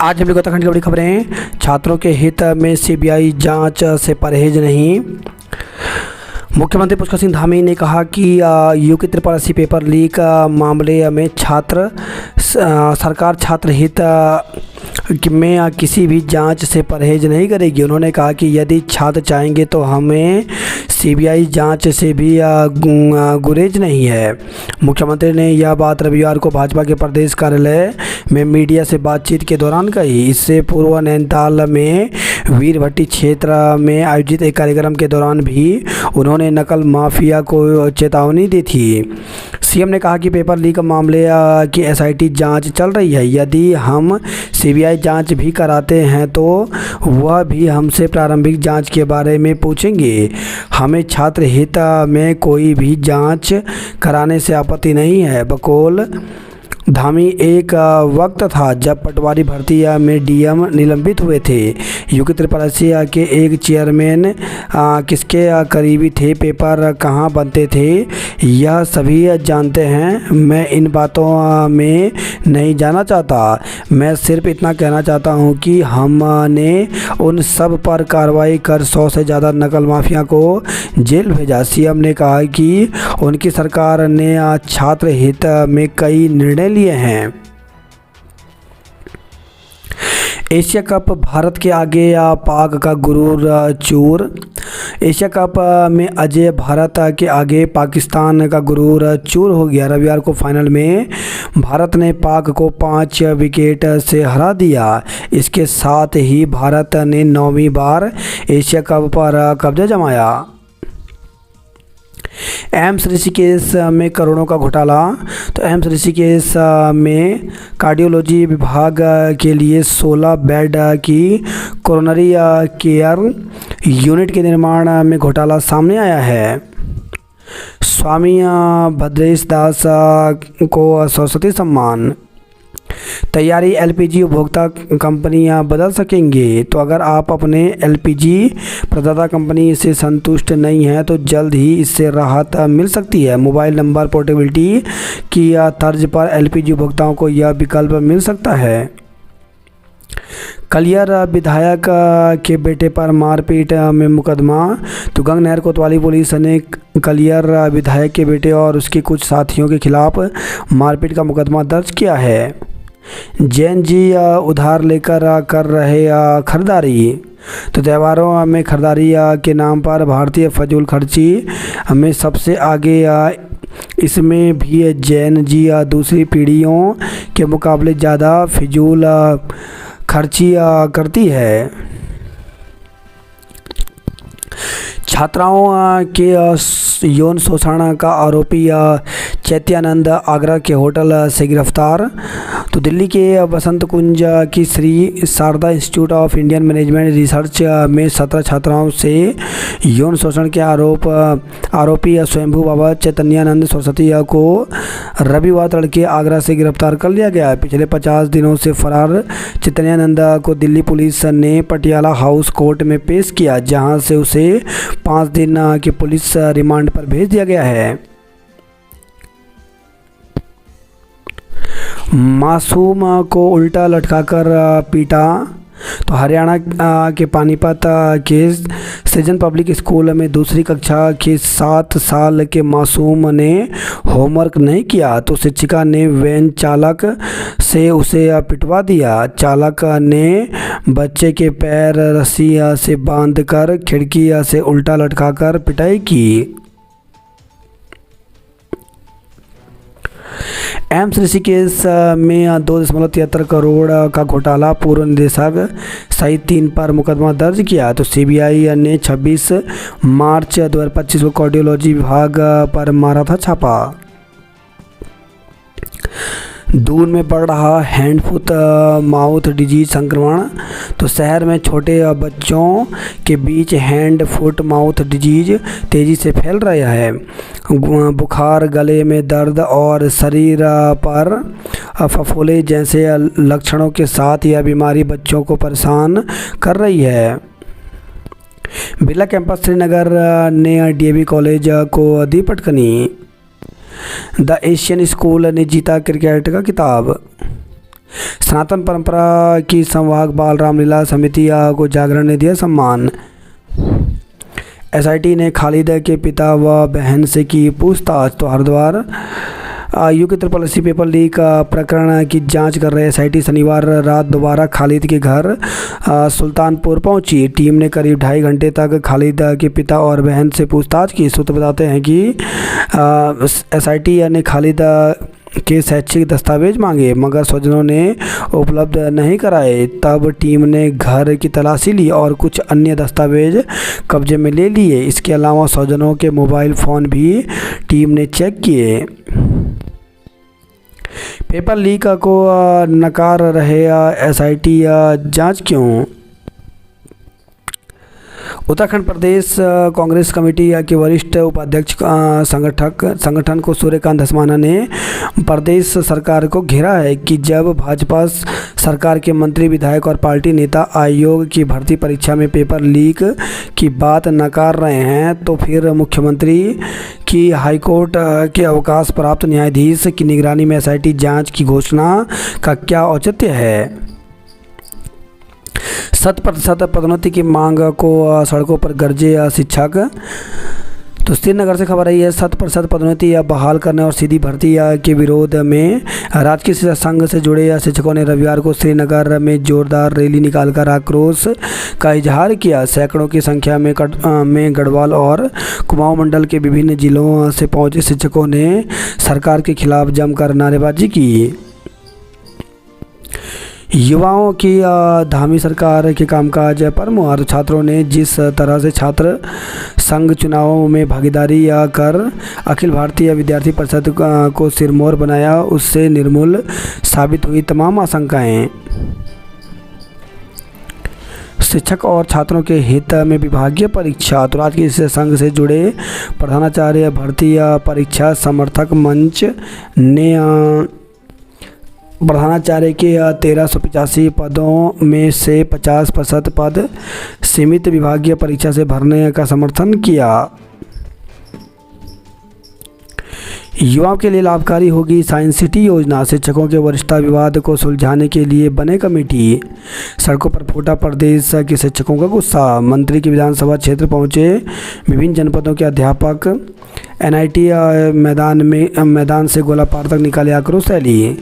आज हम लोग उत्तराखंड की बड़ी खबरें। छात्रों के हित में सीबीआई जांच से परहेज नहीं। मुख्यमंत्री पुष्कर सिंह धामी ने कहा कि यूके 8380 पेपर लीक मामले में सरकार छात्र हित में किसी भी जांच से परहेज नहीं करेगी। उन्होंने कहा कि यदि छात्र चाहेंगे तो हमें सीबीआई जांच से भी गुरेज नहीं है। मुख्यमंत्री ने यह बात रविवार को भाजपा के प्रदेश कार्यालय में मीडिया से बातचीत के दौरान कही। इससे पूर्व नैनीताल में वीरभट्टी क्षेत्र में आयोजित एक कार्यक्रम के दौरान भी उन्होंने नकल माफिया को चेतावनी दी थी। सीएम ने कहा कि पेपर लीक मामले की एसआईटी जांच चल रही है। यदि हम सीबीआई जांच भी कराते हैं तो वह भी हमसे प्रारंभिक जांच के बारे में पूछेंगे। हमें छात्र हित में कोई भी जांच कराने से आपत्ति नहीं है। बकौल धामी एक वक्त था जब पटवारी भर्ती में डीएम निलंबित हुए थे। यूके 8380 के एक चेयरमैन किसके करीबी थे, पेपर कहाँ बनते थे, यह सभी जानते हैं। मैं इन बातों में नहीं जाना चाहता। मैं सिर्फ इतना कहना चाहता हूँ कि हमने उन सब पर कार्रवाई कर 100 से ज़्यादा नकल माफिया को जेल भेजा। सीएम ने कहा कि उनकी सरकार ने छात्र हित में कई निर्णय लिए हैं। एशिया कप भारत के आगे पाक का गुरूर चूर। एशिया कप में अजय भारत के आगे पाकिस्तान का गुरूर चूर हो गया। रविवार को फाइनल में भारत ने पाक को 5 विकेट से हरा दिया। इसके साथ ही भारत ने 9वीं बार एशिया कप पर कब्जा जमाया। एम्स ऋषिकेश में करोड़ों का घोटाला। तो एम्स ऋषिकेश में कार्डियोलॉजी विभाग के लिए 16 बेड की कोरोनरी केयर यूनिट के निर्माण में घोटाला सामने आया है। स्वामी भद्रेश दास को सरस्वती सम्मान। तैयारी एलपीजी उपभोक्ता कंपनियां बदल सकेंगे। तो अगर आप अपने एलपीजी प्रदाता कंपनी से संतुष्ट नहीं हैं तो जल्द ही इससे राहत मिल सकती है। मोबाइल नंबर पोर्टेबिलिटी की तर्ज पर एलपीजी उपभोक्ताओं को यह विकल्प मिल सकता है। कलियर विधायक के बेटे पर मारपीट में मुकदमा। तो गंगनहर कोतवाली पुलिस ने कलियर विधायक के बेटे और उसके कुछ साथियों के खिलाफ मारपीट का मुकदमा दर्ज किया है। जैन जी उधार लेकर कर रहे खरीदारी। तो त्योहारों में खरीदारी के नाम पर भारतीय फजूल खर्ची में सबसे आगे। इसमें भी जैन जी दूसरी पीढ़ियों के मुकाबले ज़्यादा फिजूल खर्ची करती है। छात्राओं के यौन शोषण का आरोपी चैत्यानंद आगरा के होटल से गिरफ्तार। तो दिल्ली के बसंत कुंज की Shri Sharda institute of Indian management research में 17 छात्राओं से यौन शोषण के आरोपी स्वयंभू बाबा चैतन्यानंद सरस्वती को रविवार तड़के आगरा से गिरफ्तार कर लिया गया। पिछले 50 दिनों से फरार चैतन्यानंद को दिल्ली पुलिस ने पटियाला हाउस कोर्ट में पेश किया, जहां से उसे 5 दिन की पुलिस रिमांड पर भेज दिया गया है। मासूम को उल्टा लटकाकर पीटा। तो हरियाणा के पानीपत के सृजन पब्लिक स्कूल में दूसरी कक्षा के 7 साल के मासूम ने होमवर्क नहीं किया तो शिक्षिका ने वैन चालक से उसे पिटवा दिया। चालक ने बच्चे के पैर रस्सी से बांधकर खिड़की से उल्टा लटकाकर पिटाई की। एम्स ऋषिकेश में 2.73 करोड़ का घोटाला। पूर्व निदेशक सहित 3 पर मुकदमा दर्ज किया। तो सीबीआई ने 26 मार्च 2025 को कार्डियोलॉजी विभाग पर मारा था छापा। दून में बढ़ रहा हैंड फुट माउथ डिजीज संक्रमण। तो शहर में छोटे बच्चों के बीच हैंड फुट माउथ डिजीज तेज़ी से फैल रहा है। बुखार, गले में दर्द और शरीर पर फफोले जैसे लक्षणों के साथ यह बीमारी बच्चों को परेशान कर रही है। बिरला कैंपस श्रीनगर ने डीएवी कॉलेज को दी पटकनी। द एशियन स्कूल ने जीता क्रिकेट का खिताब। सनातन परंपरा की संवाहक बाल रामलीला समिति को जागरण ने दिया सम्मान। एसआईटी ने खालिद के पिता व बहन से की पूछताछ। तो Haridwar UK SSC paper leak प्रकरण की जांच कर रहे एसआईटी शनिवार रात दोबारा खालिद के घर सुल्तानपुर पहुंची। टीम ने करीब 2.5 घंटे तक खालिद के पिता और बहन से पूछताछ की। सूत्र बताते हैं कि एसआईटी ने खालिद के शैक्षिक दस्तावेज मांगे मगर स्वजनों ने उपलब्ध नहीं कराए। तब टीम ने घर की तलाशी ली और कुछ अन्य दस्तावेज कब्जे में ले लिए। इसके अलावा स्वजनों के मोबाइल फ़ोन भी टीम ने चेक किए। पेपर लीक को नकार रहे एसआईटी, जांच क्यों? उत्तराखंड प्रदेश कांग्रेस कमेटी के वरिष्ठ उपाध्यक्ष संगठन को सूर्यकांत धस्माना ने प्रदेश सरकार को घेरा है कि जब भाजपा सरकार के मंत्री, विधायक और पार्टी नेता आयोग की भर्ती परीक्षा में पेपर लीक की बात नकार रहे हैं तो फिर मुख्यमंत्री की हाईकोर्ट के अवकाश प्राप्त न्यायाधीश की निगरानी में एसआईटी जांच की घोषणा का क्या औचित्य है? 100% पदोन्नति की मांग को सड़कों पर गरजे शिक्षक। तो श्रीनगर से खबर आई है। 100% पदोन्नति बहाल करने और सीधी भर्ती के विरोध में राजकीय शिक्षक संघ से जुड़े शिक्षकों ने रविवार को श्रीनगर में जोरदार रैली निकालकर आक्रोश का इजहार किया। सैकड़ों की संख्या में गढ़वाल और कुमाऊं मंडल के विभिन्न जिलों से पहुंचे शिक्षकों ने सरकार के खिलाफ जमकर नारेबाजी की। युवाओं की धामी सरकार के कामकाज पर मुहर। छात्रों ने जिस तरह से छात्र संघ चुनावों में भागीदारी कर अखिल भारतीय विद्यार्थी परिषद को सिरमौर बनाया, उससे निर्मूल साबित हुई तमाम आशंकाएं। शिक्षक और छात्रों के हित में विभागीय परीक्षा। तो राजकीय संघ से जुड़े प्रधानाचार्य भर्ती परीक्षा समर्थक मंच ने प्रधानाचार्य के 1385 पदों में से 50% पद सीमित विभागीय परीक्षा से भरने का समर्थन किया। युवाओं के लिए लाभकारी होगी साइंस सिटी योजना। शिक्षकों के वरिष्ठता विवाद को सुलझाने के लिए बने कमेटी। सड़कों पर फूटा प्रदेश के शिक्षकों का गुस्सा। मंत्री के विधानसभा क्षेत्र पहुंचे विभिन्न जनपदों के अध्यापक। एनआईटी मैदान से गोलापार तक निकाले आक्रोश रैली।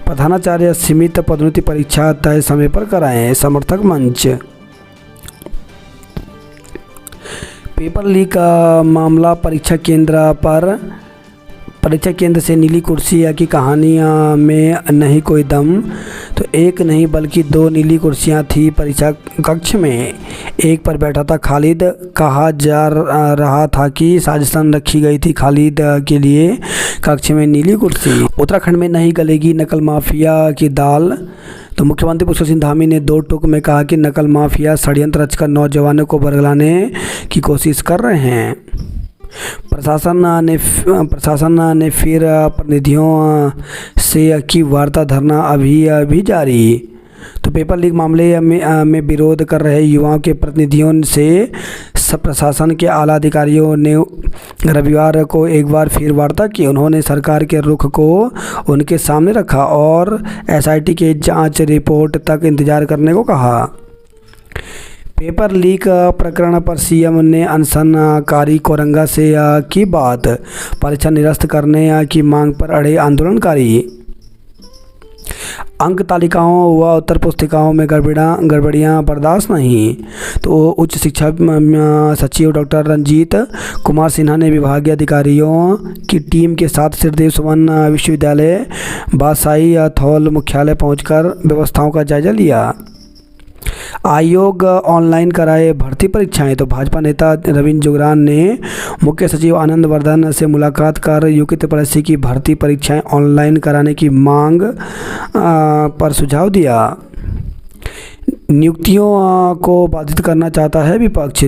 प्रधानाचार्य सीमित पदोन्नति परीक्षा तय समय पर कराएं, समर्थक मंच। पेपर लीक का मामला। परीक्षा केंद्र से नीली कुर्सी की कहानी में नहीं कोई दम। तो एक नहीं बल्कि 2 नीली कुर्सियां थी परीक्षा कक्ष में। एक पर बैठा था खालिद। कहा जा रहा था कि साजिशन रखी गई थी खालिद के लिए कक्ष में नीली कुर्सी। उत्तराखंड में नहीं गलेगी नकल माफिया की दाल। तो मुख्यमंत्री पुष्कर सिंह धामी ने 2 टूक में कहा कि नकल माफिया षड्यंत्र रचकर नौजवानों को बरगलाने की कोशिश कर रहे हैं। प्रशासन ने फिर प्रतिनिधियों से की वार्ता, धरना अभी जारी। तो पेपर लीक मामले में विरोध कर रहे युवाओं के प्रतिनिधियों से प्रशासन के आला अधिकारियों ने रविवार को एक बार फिर वार्ता की। उन्होंने सरकार के रुख को उनके सामने रखा और एसआईटी के जांच रिपोर्ट तक इंतजार करने को कहा। पेपर लीक प्रकरण पर सीएम ने अनशनकारी कोरंगा से की बात। परीक्षा निरस्त करने की मांग पर अड़े आंदोलनकारी। अंक तालिकाओं व उत्तर पुस्तिकाओं में गड़बड़ियाँ बर्दाश्त नहीं। तो उच्च शिक्षा सचिव डॉक्टर रंजीत कुमार सिन्हा ने विभागीय अधिकारियों की टीम के साथ श्रीदेव सुमन विश्वविद्यालय बासाई थौल मुख्यालय पहुंचकर व्यवस्थाओं का जायजा लिया। आयोग ऑनलाइन कराए भर्ती परीक्षाएं। तो भाजपा नेता रविंद्र जुगरान ने मुख्य सचिव आनंद वर्धन से मुलाकात कर यूके SSC की भर्ती परीक्षाएं ऑनलाइन कराने की मांग पर सुझाव दिया। नियुक्तियों को बाधित करना चाहता है विपक्ष।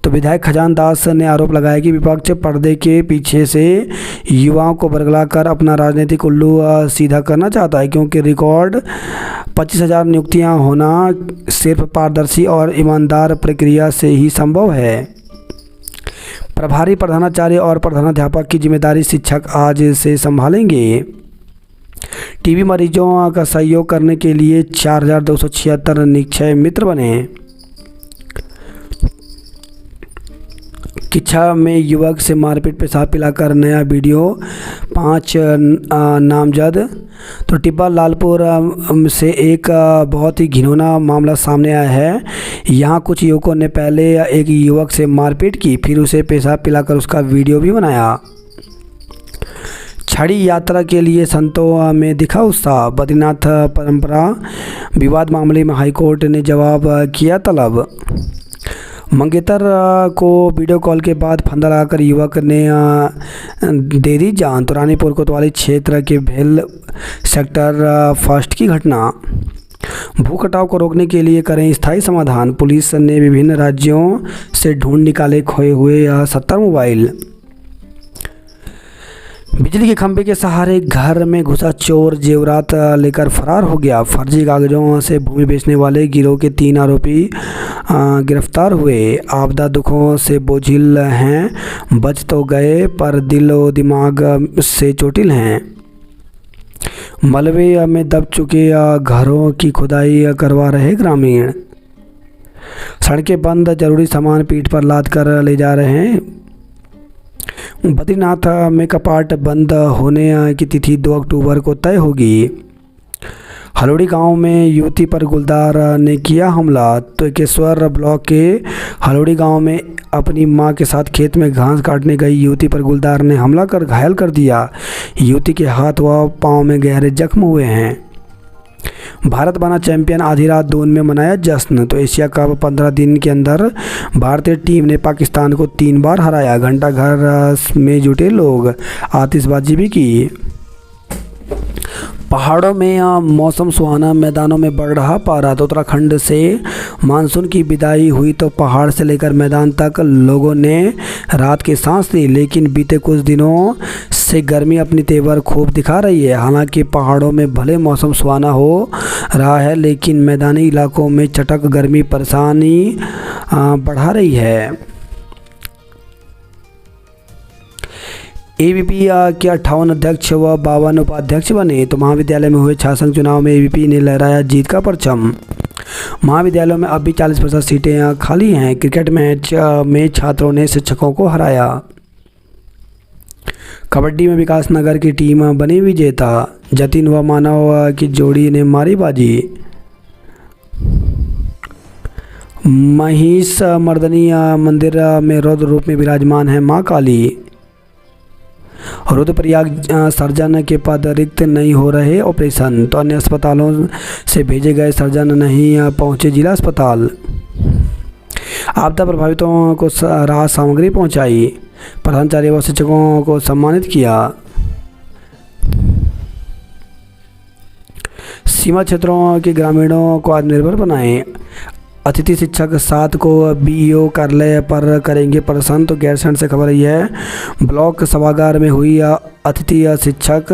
तो विधायक खजान दास ने आरोप लगाया कि विपक्ष पर्दे के पीछे से युवाओं को बरगलाकर अपना राजनीतिक उल्लू सीधा करना चाहता है, क्योंकि रिकॉर्ड 25,000 नियुक्तियां होना सिर्फ पारदर्शी और ईमानदार प्रक्रिया से ही संभव है। प्रभारी प्रधानाचार्य और प्रधानाध्यापक की जिम्मेदारी शिक्षक आज से संभालेंगे। टीबी मरीजों का सहयोग करने के लिए 4276 निक्षय मित्र बने। किच्छा में युवक से मारपीट पेशाब पिलाकर नया वीडियो, 5 नामजद। तो टिब्बा लालपुर से एक बहुत ही घिनौना मामला सामने आया है। यहाँ कुछ युवकों ने पहले एक युवक से मारपीट की, फिर उसे पेशाब पिलाकर उसका वीडियो भी बनाया। छड़ी यात्रा के लिए संतों में दिखा उत्साह। बद्रीनाथ परंपरा विवाद मामले में हाईकोर्ट ने जवाब किया तलब। मंगेतर को वीडियो कॉल के बाद फंदा लगाकर युवक ने दे दी जान। तो रानीपुर कोतवाली क्षेत्र के भेल सेक्टर फर्स्ट की घटना। भूख हटाव को रोकने के लिए करें स्थायी समाधान। पुलिस ने विभिन्न राज्यों से ढूंढ निकाले खोए हुए 70 मोबाइल। बिजली के खंभे के सहारे घर में घुसा चोर, जेवरात लेकर फरार हो गया। फर्जी कागजों से भूमि बेचने वाले गिरोह के 3 आरोपी गिरफ्तार हुए। आपदा दुखों से बोझिल हैं, बच तो गए पर दिलो दिमाग से चोटिल हैं। मलबे में दब चुके घरों की खुदाई करवा रहे ग्रामीण। सड़कें बंद, जरूरी सामान पीठ पर लाद कर ले जा रहे हैं। बद्रीनाथ में कपाट बंद होने की तिथि 2 अक्टूबर को तय होगी। हलोड़ी गांव में युवती पर गुलदार ने किया हमला। तो केश्वर ब्लॉक के हलोड़ी गांव में अपनी मां के साथ खेत में घास काटने गई युवती पर गुलदार ने हमला कर घायल कर दिया। युवती के हाथ व पांव में गहरे जख्म हुए हैं। भारत बना चैंपियन, आधी रात दून में मनाया जश्न। तो एशिया कप 15 दिन के अंदर भारतीय टीम ने पाकिस्तान को 3 बार हराया। घंटा घर में जुटे लोग, आतिशबाजी भी की। पहाड़ों में मौसम सुहाना, मैदानों में बढ़ रहा पारा। तो उत्तराखंड से मानसून की विदाई हुई तो पहाड़ से लेकर मैदान तक लोगों ने रात की सांस ली। लेकिन बीते कुछ दिनों से गर्मी अपनी तेवर खूब दिखा रही है। हालांकि पहाड़ों में भले मौसम सुहाना हो रहा है, लेकिन मैदानी इलाकों में चटक गर्मी परेशानी बढ़ा रही है। एबीपी के 58 अध्यक्ष व 52 उपाध्यक्ष बने। तो महाविद्यालय में हुए छात्र चुनाव में एबीपी ने लहराया जीत का परचम। महाविद्यालयों में अब भी 40% सीटें खाली हैं। क्रिकेट मैच में छात्रों ने शिक्षकों को हराया। कबड्डी में विकास नगर की टीम बनी विजेता। जतिन व मानव की जोड़ी ने मारी बाजी। महिष मर्दनी मंदिर में रौद्र रूप में विराजमान है मां काली। रुद्रप्रयाग सर्जन के पद रिक्त नहीं हो रहे ऑपरेशन। तो अन्य अस्पतालों से भेजे गए सर्जन नहीं पहुंचे जिला अस्पताल। आपदा प्रभावितों को राहत सामग्री पहुंचाई। प्रधानाचार्य व शिक्षकों को सम्मानित किया। सीमा क्षेत्रों के ग्रामीणों को आत्मनिर्भर बनाएं। अतिथि शिक्षक 7 को बीईओ कार्यालय पर करेंगे प्रदर्शन। तो गैरसैंण से खबर यह है। ब्लॉक सभागार में हुई अतिथि शिक्षक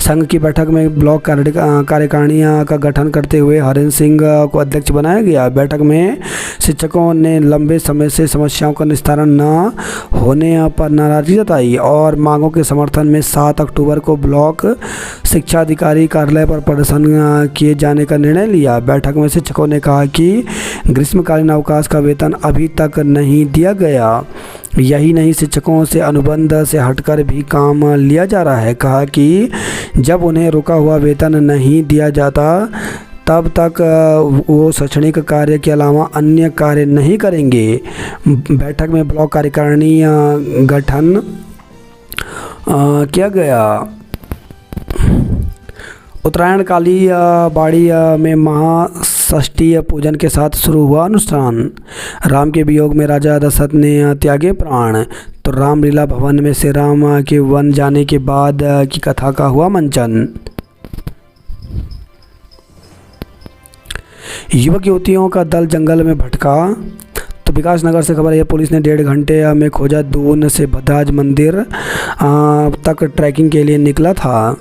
संघ की बैठक में ब्लॉक कार्यकारिणी का गठन करते हुए हरेंद्र सिंह को अध्यक्ष बनाया गया। बैठक में शिक्षकों ने लंबे समय से समस्याओं का निस्तारण न होने पर नाराजगी जताई और मांगों के समर्थन में 7 अक्टूबर को ब्लॉक शिक्षा अधिकारी कार्यालय पर प्रदर्शन किए जाने का निर्णय लिया। बैठक में शिक्षकों ने कहा कि ग्रीष्मकालीन अवकाश का वेतन अभी तक नहीं दिया गया। यही नहीं, शिक्षकों से अनुबंध से हटकर भी काम लिया जा रहा है। कहा कि जब उन्हें रुका हुआ वेतन नहीं दिया जाता तब तक वो शैक्षणिक कार्य के अलावा अन्य कार्य नहीं करेंगे। बैठक में ब्लॉक कार्यकारिणी गठन किया गया। उत्तरायण काली बाड़ी में महाषष्ठी पूजन के साथ शुरू हुआ अनुष्ठान। राम के वियोग में राजा दशरथ ने त्यागे प्राण। तो रामलीला भवन में से राम के वन जाने के बाद की कथा का हुआ मंचन। युवक युवतियों का दल जंगल में भटका। तो विकास नगर से खबर है, पुलिस ने 1.5 घंटे में खोजा। दून से भद्राज मंदिर तक ट्रैकिंग के लिए निकला था।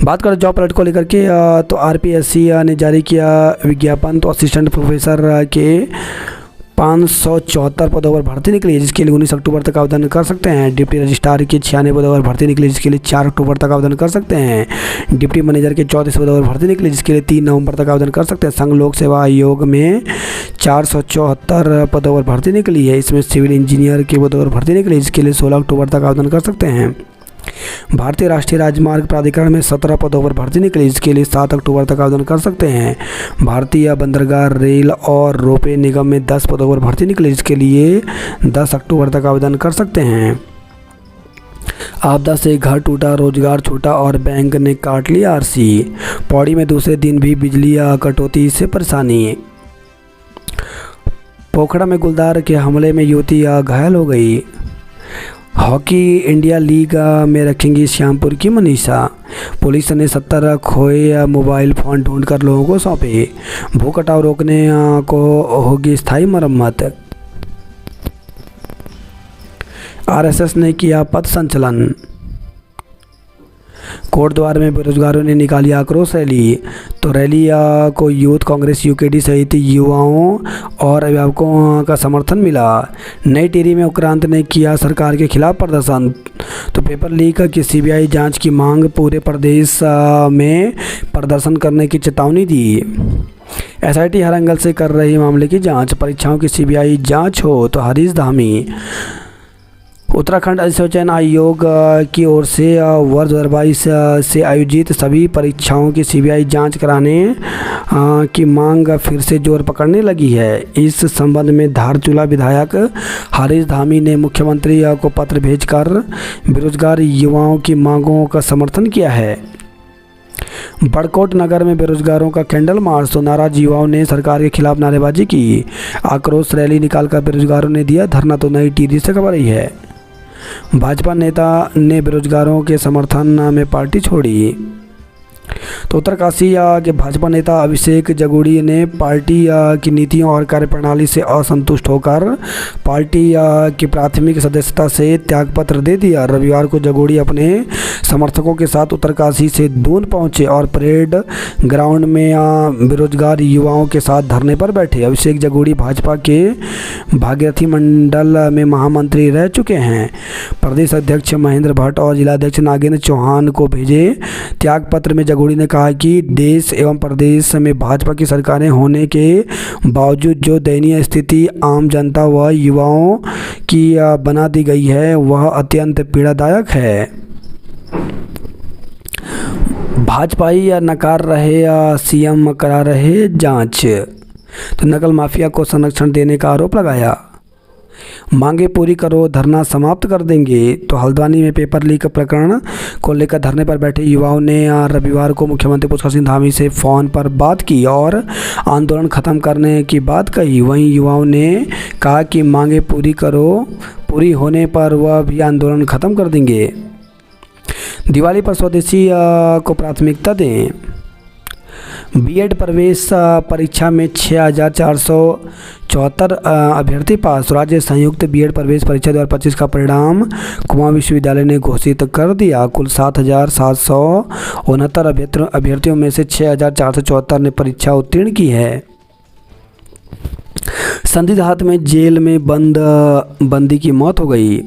बात करें जॉब अलर्ट को लेकर के, तो आरपीएससी ने जारी किया विज्ञापन। तो असिस्टेंट प्रोफेसर के 574 पदों पर भर्ती निकली है, जिसके लिए 19 अक्टूबर तक आवेदन कर सकते हैं। डिप्टी रजिस्ट्रार की 96 पदों पर भर्ती निकली, जिसके लिए 4 अक्टूबर तक आवेदन कर सकते हैं। डिप्टी मैनेजर के 34 पदों पर भर्ती निकली, जिसके लिए 3 नवंबर तक आवेदन कर सकते हैं। संघ लोक सेवा आयोग में 474 पदों पर भर्ती निकली है। इसमें सिविल इंजीनियर के पदों पर भर्ती निकली, जिसके लिए 16 अक्टूबर तक आवेदन कर सकते हैं। भारतीय राष्ट्रीय राजमार्ग प्राधिकरण में 17 पदों पर भर्ती निकली, जिसके लिए 7 अक्टूबर तक आवेदन कर सकते हैं। भारतीय बंदरगाह रेल और रोपे निगम में 10 पदों पर भर्ती निकली, जिसके लिए 10 अक्टूबर तक आवेदन कर सकते हैं। आपदा से घर टूटा, रोजगार छूटा और बैंक ने काट लिया आरसी। पौड़ी में दूसरे दिन भी बिजली कटौती से परेशानी। पोखरा में गुलदार के हमले में युवती घायल हो गई। हॉकी इंडिया लीग में रखेंगी श्यामपुर की मनीषा। पुलिस ने 70 खोए मोबाइल फ़ोन ढूंढकर लोगों को सौंपे। भू कटाव रोकने को होगी स्थायी मरम्मत। आरएसएस ने किया पथ संचलन। कोटद्वार में बेरोजगारों ने निकाली आक्रोश रैली। तो रैली को यूथ कांग्रेस यूकेडी सहित युवाओं और अभिभावकों का समर्थन मिला। नई टिहरी में उक्रांत ने किया सरकार के खिलाफ प्रदर्शन। तो पेपर लीक की सीबीआई जांच की मांग, पूरे प्रदेश में प्रदर्शन करने की चेतावनी दी। एसआईटी हर एंगल से कर रही मामले की जांच, परीक्षाओं की सीबीआई जांच हो तो हरीश धामी। उत्तराखंड अधिसूचन आयोग की ओर से वर्ष 2022 से आयोजित सभी परीक्षाओं की सीबीआई जांच कराने की मांग फिर से जोर पकड़ने लगी है। इस संबंध में धारचूला विधायक हरीश धामी ने मुख्यमंत्री को पत्र भेजकर बेरोजगार युवाओं की मांगों का समर्थन किया है। बड़कोट नगर में बेरोजगारों का कैंडल मार्च। तो नाराज युवाओं ने सरकार के खिलाफ नारेबाजी की। आक्रोश रैली निकालकर बेरोजगारों ने दिया धरना। तो नई टिहरी से खबर रही है। भाजपा नेता ने बेरोजगारों के समर्थन में पार्टी छोड़ी। तो उत्तरकाशी के भाजपा नेता अभिषेक जगुड़ी ने पार्टी की नीतियों और कार्यप्रणाली से असंतुष्ट होकर पार्टी की प्राथमिक सदस्यता से त्यागपत्र दे दिया। रविवार को जगुड़ी अपने समर्थकों के साथ उत्तरकाशी से दून पहुंचे और परेड ग्राउंड में बेरोजगार युवाओं के साथ धरने पर बैठे। अभिषेक जगुड़ी भाजपा के भागीरथी मंडल में महामंत्री रह चुके हैं। प्रदेश अध्यक्ष महेंद्र भट्ट और जिलाध्यक्ष नागेंद्र चौहान को भेजे त्यागपत्र में जगुड़ी ने कहा कि देश एवं प्रदेश में भाजपा की सरकारें होने के बावजूद जो दयनीय स्थिति आम जनता व युवाओं की बना दी गई है वह अत्यंत पीड़ादायक है। भाजपाई नकार रहे, सीएम करा रहे जांच। तो नकल माफिया को संरक्षण देने का आरोप लगाया। मांगे पूरी करो, धरना समाप्त कर देंगे। तो हल्द्वानी में पेपर लीक प्रकरण को लेकर धरने पर बैठे युवाओं ने रविवार को मुख्यमंत्री पुष्कर सिंह धामी से फ़ोन पर बात की और आंदोलन खत्म करने की बात कही। वहीं युवाओं ने कहा कि मांगे पूरी करो, पूरी होने पर वह भी आंदोलन खत्म कर देंगे। दिवाली पर स्वदेशी को प्राथमिकता दें। बीएड प्रवेश परीक्षा में 6474 अभ्यर्थी पास। राज्य संयुक्त बीएड प्रवेश परीक्षा 2025 का परिणाम कुमाऊं विश्वविद्यालय ने घोषित कर दिया। कुल 7769 अभ्यर्थियों में से 6474 ने परीक्षा उत्तीर्ण की है। संदिग्ध हालत में जेल में बंदी की मौत हो गई।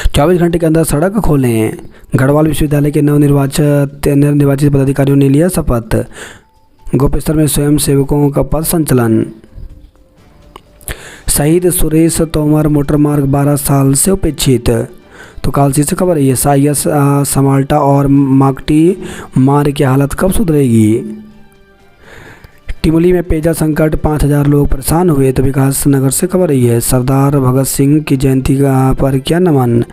24 घंटे के अंदर सड़क खोलें। गढ़वाल विश्वविद्यालय के नवनिर्वाचित पदाधिकारियों ने लिया शपथ। गोपेश्वर में स्वयं सेवकों का पथ संचलन। शहीद सुरेश तोमर मोटरमार्ग 12 साल से उपेक्षित। तो कालसी से खबर है। साइयस समाल्टा और माकटी मार्ग की हालत कब सुधरेगी। टिमली में पेयजल संकट, 5000 लोग परेशान हुए। तो विकास नगर से खबर रही है। सरदार भगत सिंह की जयंती पर किया नमन।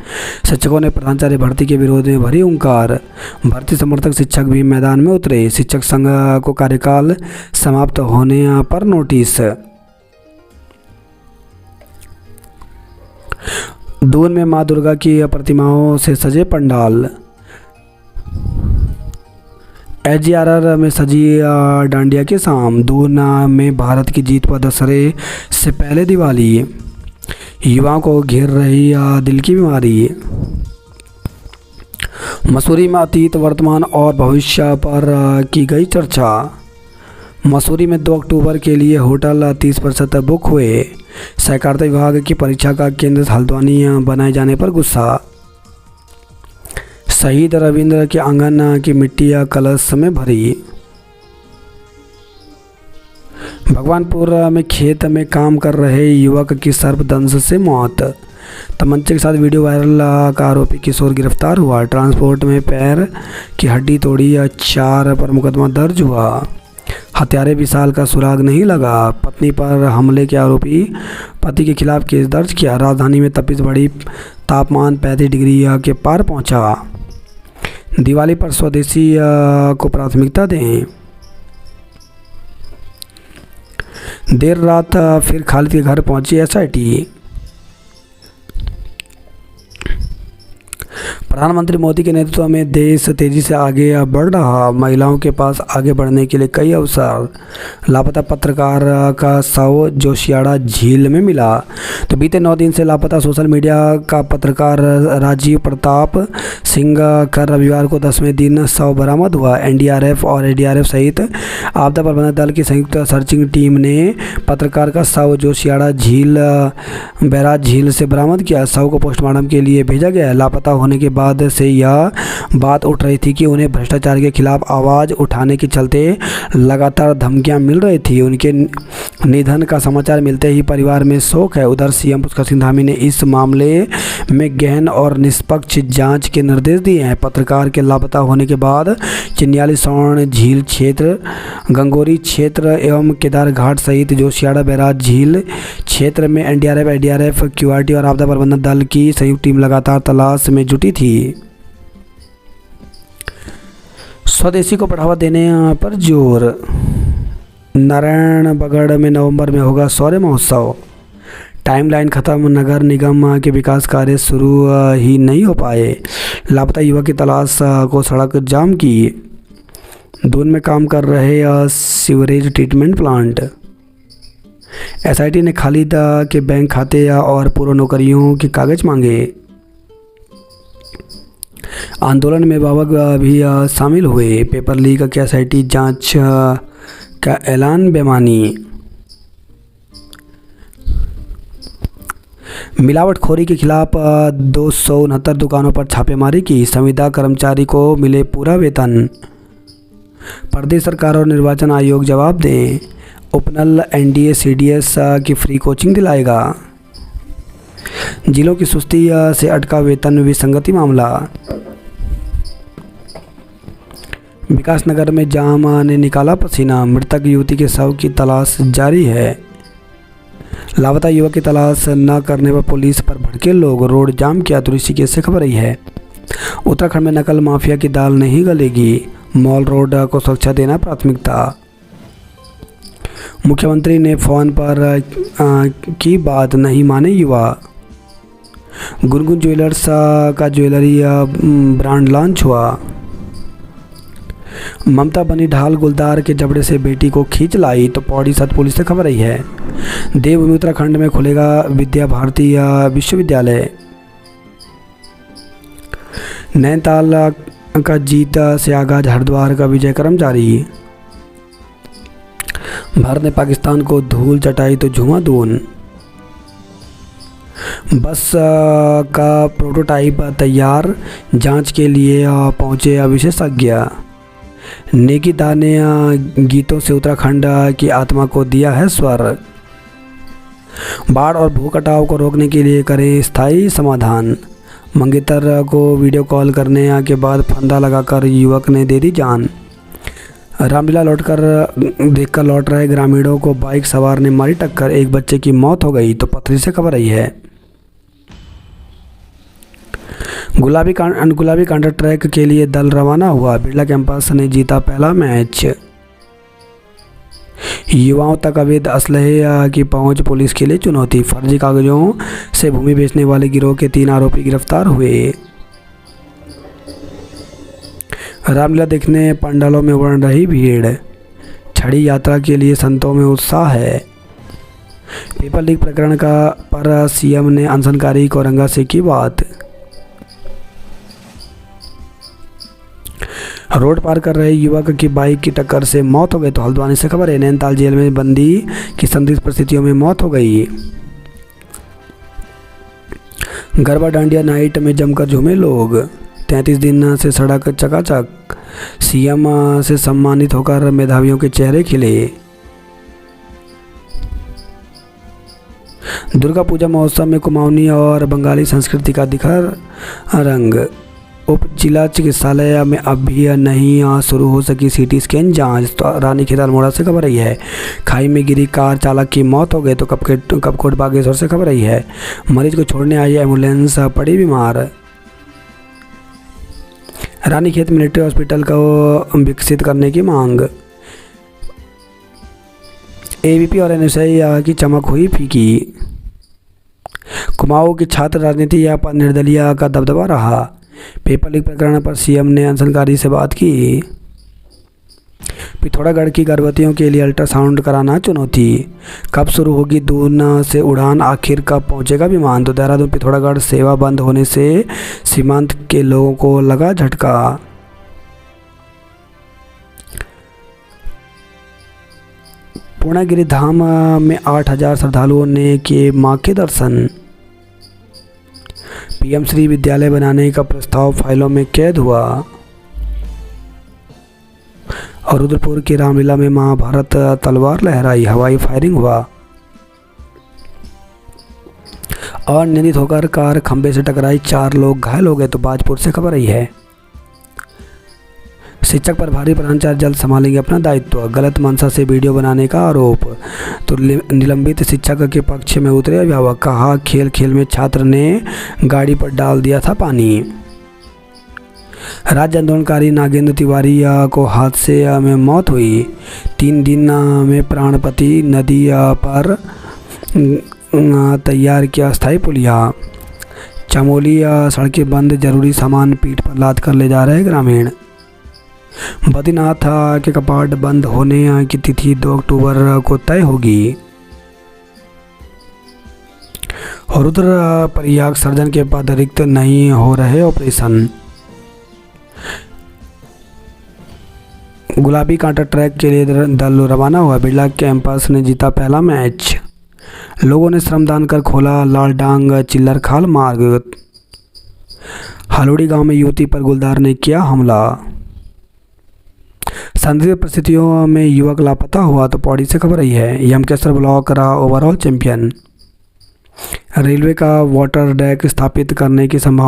शिक्षकों ने प्रधानाचार्य भर्ती के विरोध में भरी हुंकार। भर्ती समर्थक शिक्षक भी मैदान में उतरे। शिक्षक संघ को कार्यकाल समाप्त होने पर नोटिस। दून में मां दुर्गा की प्रतिमाओं से सजे पंडाल। एचजीआरआर में सजी डांडिया के शाम। दून में भारत की जीत पर दशहरे से पहले दिवाली। युवाओं को घेर रही दिल की बीमारी। मसूरी में अतीत, वर्तमान और भविष्य पर की गई चर्चा। मसूरी में 2 अक्टूबर के लिए होटल 30% बुक हुए। सहकारिता विभाग की परीक्षा का केंद्र हल्द्वानी बनाए जाने पर गुस्सा। शहीद रविंद्र के आंगन की मिट्टी कलश में भरी। भगवानपुर में खेत में काम कर रहे युवक की सर्पदंश से मौत। तमंचे के साथ वीडियो वायरल का आरोपी किशोर गिरफ्तार हुआ। ट्रांसपोर्ट में पैर की हड्डी तोड़ी 4 पर मुकदमा दर्ज हुआ। हत्यारे विशाल का सुराग नहीं लगा। पत्नी पर हमले के आरोपी पति के खिलाफ केस दर्ज किया। राजधानी में तपिश बढ़ी, तापमान 35 डिग्री के पार पहुंचा। दिवाली पर स्वदेशी को प्राथमिकता दें। देर रात फिर खालिद के घर पहुंची एसआईटी। प्रधानमंत्री मोदी के नेतृत्व में देश तेजी से आगे बढ़ रहा। महिलाओं के पास आगे बढ़ने के लिए कई अवसर। लापता पत्रकार का शव जोशियाड़ा झील में मिला। तो बीते 9 दिन से लापता सोशल मीडिया का पत्रकार राजीव प्रताप सिंह का रविवार को 10वें दिन शव बरामद हुआ। एनडीआरएफ और एडीआरएफ सहित आपदा प्रबंधन दल की संयुक्त सर्चिंग टीम ने पत्रकार का शव जोशियाड़ा झील बैराज झील से बरामद किया। शव को पोस्टमार्टम के लिए भेजा गया। लापता होने के बाद से यह बात उठ रही थी कि उन्हें भ्रष्टाचार के खिलाफ आवाज़ उठाने के चलते लगातार धमकियां मिल रही थी। उनके निधन का समाचार मिलते ही परिवार में शोक है। उधर सीएम पुष्कर सिंह धामी ने इस मामले में गहन और निष्पक्ष जांच के निर्देश दिए हैं। पत्रकार के लापता होने के बाद चिन्याली स्वर्ण झील क्षेत्र, गंगोरी क्षेत्र एवं केदार घाट सहित जोशियाड़ा बैराज झील क्षेत्र में एनडीआरएफ, एडीआरएफ, क्यूआरटी और आपदा प्रबंधन दल की संयुक्त टीम लगातार तलाश में जुटी थी। स्वदेशी को बढ़ावा देने पर जोर। नारायणबगड़ में नवंबर में होगा शौर्य महोत्सव। टाइमलाइन खत्म, नगर निगम के विकास कार्य शुरू ही नहीं हो पाए। लापता युवक की तलाश को सड़क जाम की। दून में काम कर रहे सीवरेज ट्रीटमेंट प्लांट। एसआईटी ने खालिद के बैंक खाते और पूर्व नौकरियों के कागज मांगे। आंदोलन में बाबा भी शामिल हुए। पेपर लीक की एसआईटी जांच का ऐलान बेमानी। मिलावटखोरी के खिलाफ 269 दुकानों पर छापेमारी की। संविदा कर्मचारी को मिले पूरा वेतन। प्रदेश सरकार और निर्वाचन आयोग जवाब दें। उपनल एनडीए सीडीएस की फ्री कोचिंग दिलाएगा। जिलों की सुस्ती से अटका वेतन विसंगति मामला। विकासनगर में जाम ने निकाला पसीना। मृतक युवती के शव की तलाश जारी है। लापता युवक की तलाश न करने पर पुलिस पर भड़के लोग। रोड जाम किया। तो ऋषिकेश से खबर आई है। उत्तराखंड में नकल माफिया की दाल नहीं गलेगी। मॉल रोड को सुरक्षा देना प्राथमिकता। मुख्यमंत्री ने फोन पर की बात नहीं माने युवा। गुनगुन ज्वेलर्स का ज्वेलरी ब्रांड लॉन्च हुआ। ममता बनी ढाल, गुलदार के जबड़े से बेटी को खींच लाई। तो पौड़ी सत पुलिस से खबर आई है। देवभूमि उत्तराखंड में खुलेगा विद्या भारती विश्वविद्यालय। नैनीताल का जीत से आगाज, हरिद्वार का विजय क्रम जारी। भारत ने पाकिस्तान को धूल चटाई तो झूमा दून। बस का प्रोटोटाइप तैयार, जांच के लिए पहुंचे विशेषज्ञ। नेकी दा ने गीतों से उत्तराखंड की आत्मा को दिया है स्वर। बाढ़ और भू कटाव को रोकने के लिए करें स्थायी समाधान। मंगेतर को वीडियो कॉल करने के बाद फंदा लगाकर युवक ने दे दी जान। रामलीला देखकर लौट रहे ग्रामीणों को बाइक सवार ने मारी टक्कर। एक बच्चे की मौत हो गई। तो पथरी से खबर आई है। गुलाबी कांटा ट्रैक के लिए दल रवाना हुआ। बिरला कैंपस ने जीता पहला मैच। युवाओं तक अवैध असलहे की पहुंच पुलिस के लिए चुनौती। फर्जी कागजों से भूमि बेचने वाले गिरोह के 3 आरोपी गिरफ्तार हुए। रामलीला देखने पंडालों में उमड़ रही भीड़। छड़ी यात्रा के लिए संतों में उत्साह है। पेपर लीक प्रकरण पर सीएम ने अनशनकारी कोरंगा से की बात। रोड पार कर रहे युवक की बाइक की टक्कर से मौत हो गई। तो हल्द्वानी से खबर है, नैनीताल जेल में बंदी की संदिग्ध परिस्थितियों में मौत हो गई। गरबा डांडिया नाइट में जमकर झूमे लोग, 33 दिन से सड़क चकाचक, सीएम से सम्मानित होकर मेधावियों के चेहरे खिले। दुर्गा पूजा महोत्सव में कुमाऊनी और बंगाली संस्कृति का दिखा रंग। उप जिला चिकित्सालय में अब भी नहीं शुरू हो सकी सीटी स्कैन जांच। तो रानीखेत अल्मोड़ा से खबर आई है, खाई में गिरी कार चालक की मौत हो गई। तो कपकोट बागेश्वर से खबर आई है, मरीज को छोड़ने आई एम्बुलेंस पड़ी बीमार। रानीखेत मिलिट्री हॉस्पिटल को विकसित करने की मांग। एबीपी और एनएसआई की चमक हुई फीकी। कुमाऊं की छात्र राजनीति या पर निर्दलीय का दबदबा रहा। पेपर लीक प्रकरण पर सीएम ने अनशनकारी से बात की। पिथौरागढ़ की गर्भवतियों के लिए अल्ट्रासाउंड कराना चुनौती। कब शुरू होगी दून से उड़ान, आखिर कब पहुंचेगा विमान। तो देहरादून पिथौरागढ़ सेवा बंद होने से सीमांत के लोगों को लगा झटका। पूर्णागिरि धाम में 8,000 श्रद्धालुओं ने किए मां के दर्शन। पीएम श्री विद्यालय बनाने का प्रस्ताव फाइलों में कैद हुआ। और रुद्रपुर की रामलीला में महाभारत तलवार लहराई, हवाई फायरिंग हुआ। और निंदित होकर कार खंबे से टकराई, 4 लोग घायल हो गए। तो बाजपुर से खबर आई है, शिक्षक प्रभारी प्राचार्य जल्द संभालेंगे अपना दायित्व। गलत मंशा से वीडियो बनाने का आरोप। तो निलंबित शिक्षक के पक्ष में उतरे अभिभावक, कहा खेल खेल में छात्र ने गाड़ी पर डाल दिया था पानी। राज्य आंदोलनकारी नागेंद्र तिवारी को हादसे में मौत हुई। 3 दिन में प्राणपति नदी पर तैयार किया अस्थायी पुलिया। चमोली सड़कें बंद, जरूरी सामान पीठ पर लाद कर ले जा रहे ग्रामीण। बद्रीनाथ के कपाट बंद होने की तिथि 2 अक्टूबर को तय होगी। और रुद्रप्रयाग सर्जन के पद रिक्त नहीं हो रहे ऑपरेशन। गुलाबी कांटा ट्रैक के लिए दल रवाना हुआ। बिरला कैंपस ने जीता पहला मैच। लोगों ने श्रमदान कर खोला लालडांग चिल्लर खाल मार्ग। हालोड़ी गांव में युवती पर गुलदार ने किया हमला। संदिग्ध परिस्थितियों में युवक लापता हुआ। तो पौड़ी से खबर आई है, यमकेश्वर ब्लॉक रहा ओवरऑल चैंपियन। रेलवे का वाटर डेक स्थापित करने की संभावना।